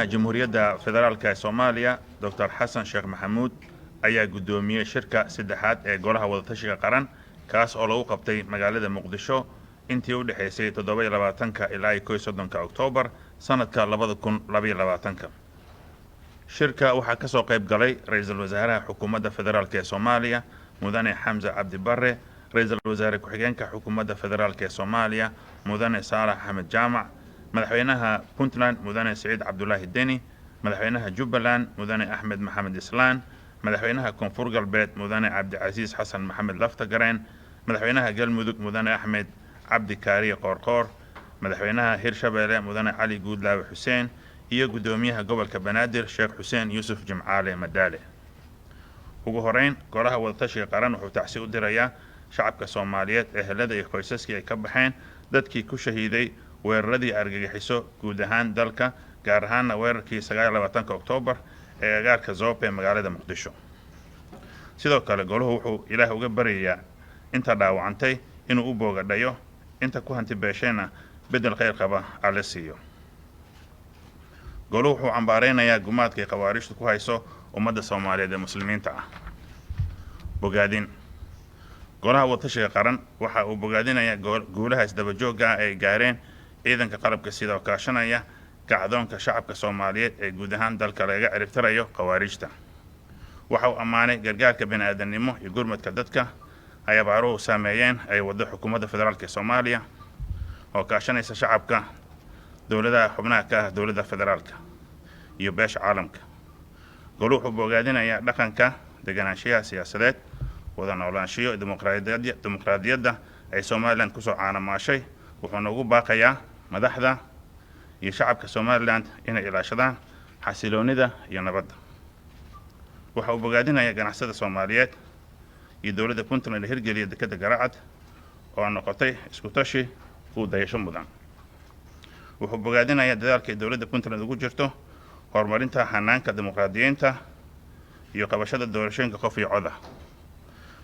Jamhuuriyadda Federaalka ee Soomaaliya Dr. Xasan Sheekh Maxamuud ayaa gudoomiyay shirka saddexaad ee Golaha Wadatashiga Qaran kaas oo lagu qabtay magaalada Muqdisho intii u dhaxaysay 27 ilaa 31 Oktoobar sanadka 2022. Shirka waxaa ka soo qayb galay Ra'iisul Wasaaraha Xukuumadda Federaalka ee Soomaaliya Mudane Xamza Cabdi Barre, Ra'iisul Wasaare Ku-xigeenka Xukuumadda Federaalka ee Soomaaliya Mudane Saalax Axmed Jaamac, madaxweynaha Puntland Mudane Siciid Cabdullaahi Deni, madaxweynaha Jubbaland Mudane Axmed Maxamed Islaan, madaxweynaha Koonfur Galbeed Mudane Cabdicasiis Xasan Maxamed Laftagareen, madaxweynaha Galmudug Mudane Axmed Cabdi Kaariye Qoorqoor, madaxweynaha Hirshabeelle Mudane Cali Guudlaawe Xuseen iyo gudoomiyaha gobolka Banaadir Sheekh Xuseen Yuusuf Jimcaale Madaale. Ugu horeyn, Golaha Wadatashiga Qaran wuxuu tacsi u dirayaa shacabka Soomaaliyeed ehelada iyo qoysaskii ay ka baxeen dadkii ku shahiiday weeraradii argagixiso guud ahaan dalka, gaar ahaanna weerarkii 29 Oktoobar ee agagaarka Zobe magaalada Muqdisho. Sidoo kale, Goluhu wuxuu Ilaah uga baryayaa inta dhaawacantay inuu u boogadhayo, inta ku hanti beeshayna bedel khayr qaba Alle siiyo. Goluhu wuxuu cambaareynayaa gumaadka ay khawaarijtu ku hayso ummadda Soomaaliyeed ee muslimiinta ah. Bogaadin. Golaha Wadatashiga Qaran waxa uu bogaadinayaa guulaha isdaba joogga ah ay gaareen ciidanka qalabka sida oo kaashanaya kacdoonka shacabka Soomaaliyeed ee guud ahaan dalka laga ciribtirayo khawaarijta. Waxa uu ammaanay gargaarka bini'aadanimo iyo gurmadka dadka ay abaaruhu saameeyeen ay waddo xukuumadda federaalka ee Soomaaliya oo kaashanaysa shacabka, dowladaha xubnaha ka ah dowladda federaalka iyo beesha caalamka. Goluhu wuxuu bogaadinayaa dhaqanka deganaanshiyaha siyaasadeed, wada noolaanshiyo dimuqraadiyadda ay Somaliland ku soo caanamaashay, wuxuuna ugu baaqayaa madaxda iyo shacabka Somaliland inay ilaashadaan xasiloonida iyo nabadda. Waxa uu bogaadinayaa ganacsada Soomaaliyeed iyo dowladda Puntland ee hirgeliya dekedda Garacad oo noqotay isku tashi u dayasho mudan. Wuxuu bogaadinayaa dadaalka ay dowladda Puntland ugu jirto horumarinta hanaanka dimuqraadiyiinta iyo qabashada doorashooyinka qof iyo cod ah.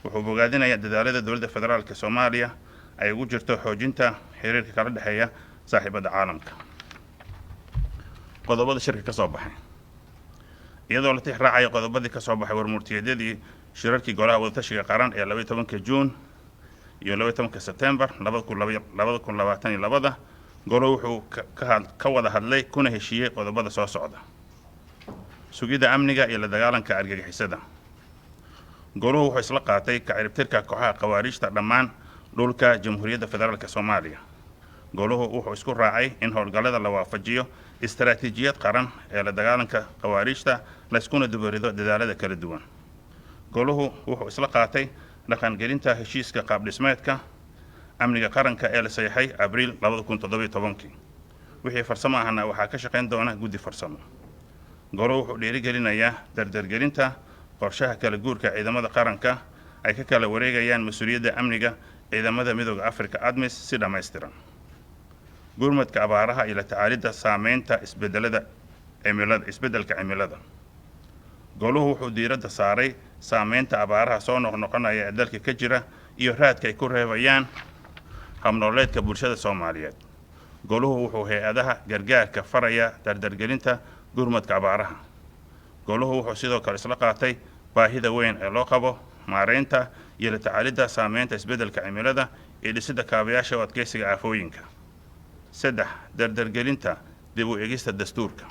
Wuxuu bogaadinayaa dadaalada dowladda federaalka Soomaaliya ay ugu jirto xoojinta xiriirka kala dhexeeya saaxiibada caalamka. Qodobada shirka ka soo baxay. Iyadoo la tixraacayo qodobadii ka soo baxay warmurtiyeedyadii shirarkii Golaha Wadatashiga Qaran ee 12 Juun iyo 12 Sebtembar 2022, Goluhu wuxuu ka wada hadlay kuna heshiiyey qodobada soo socda. Sugidda amniga iyo la dagaalanka argagixisada. Goluhu wuxuu isla qaatay ka ciribtirka kooxaha khawaarijta dhammaan dhulka Jamhuuriyadda Federaalka Soomaaliya. Goluhu wuxuu isku raacay in howlgallada la waafajiyo istaraatiijiyad qaran ee la dagaalanka khawaarijta la iskuna dubarido dadaalada kala duwan. Goluhu wuxuu isla qaatay dhaqangelinta heshiiska qaab dhismeedka amniga qaranka ee la saxeexay Abriil 2017. Wixii farsamo ahna waxaa ka shaqeyn doona guddi farsamo. Goluhu wuxuu dhiirigelinayaa dardargelinta qorshaha kala guurka ciidamada qaranka ay ka kala wareegayaan mas'uuliyadda amniga ciidamada Midowga Afrika ADMIS si dhammaystiran. Gurmadka abaaraha iyo la tacaalidda saameynta isbeddelka cimilada. Goluhu wuxuu diiradda saaray saameynta abaaraha soo noqnoqonaya ee dalka ka jira iyo raadka ay ku reebayaan habnololeedka bulshada Soomaaliyeed. Goluhu wuxuu hay'adaha gargaarka faraya dardargelinta gurmadka abaaraha. Goluhu wuxuu sidoo kale isla qaatay baahida weyn ee loo qabo maareynta iyo la tacaalidda saameynta isbeddelka cimilada iyo dhisidda kaabayaasha u adkeysiga aafooyinka. 3. Dardargelinta dib u eegista dastuurka.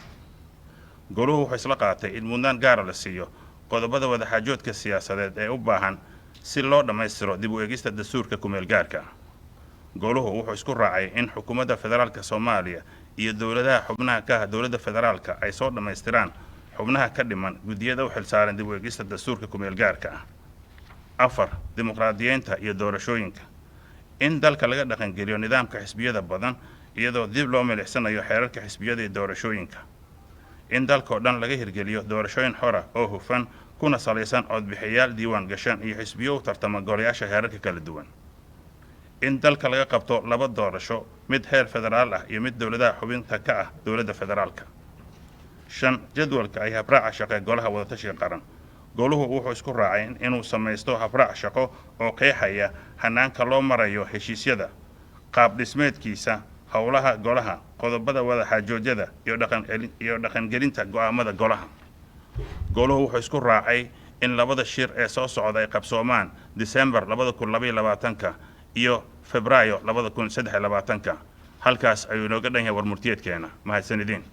Goluhu wuxuu isla qaatay in mudnaan gaara la siiyo qodobada wadaxaajoodka siyaasadeed ee u baahan si loo dhammaystiro dib u eegista dastuurka kumeel gaarka. Goluhu wuxuu isku raacay in xukuumadda federaalka Soomaaliya iyo dowladaha xubnaha ka ah dowladda federaalka ay soo dhammaystiraan xubnaha ka dhiman guddiyada u xilsaaran dib u eegista dastuurka kumeel gaarka ah. 4. Dimuqraadiyiinta iyo doorashooyinka. In dalka laga dhaqangeliyo nidaamka xisbiyada badan iyadoo dib loo milixsanayo xeerarka xisbiyada iyo doorashooyinka. In dalka oo dhan laga hirgeliyo doorashooyin xor ah oo hufan kuna salaysan codbixiyayaal diiwaan gashan iyo xisbiyo u tartama golayaasha heerarka kala duwan. In dalka laga qabto 2 doorasho, mid heer federaal ah iyo mid dowladaha xubinta ka ah dowladda federaalka. 5. Jadwalka ay habraaca shaqo ee Golaha Wadatashiga Qaran. Goluhu wuxuu isku raacay inuu samaysto habraac shaqo oo qeexaya hanaanka loo marayo heshiisyada, qaab dhismeedkiisa, howlaha golaha qodobada wada xaajoojyada iyo dhaqangelinta go'aamada golaha goluhu wuxuu isku raacay in labada shir ee soo socda ay qabsoomaan December 2022 iyo Febraayo 2023 halkaas ayuu inooga dhan yahay warmurtiyeedkeena mahadsanidin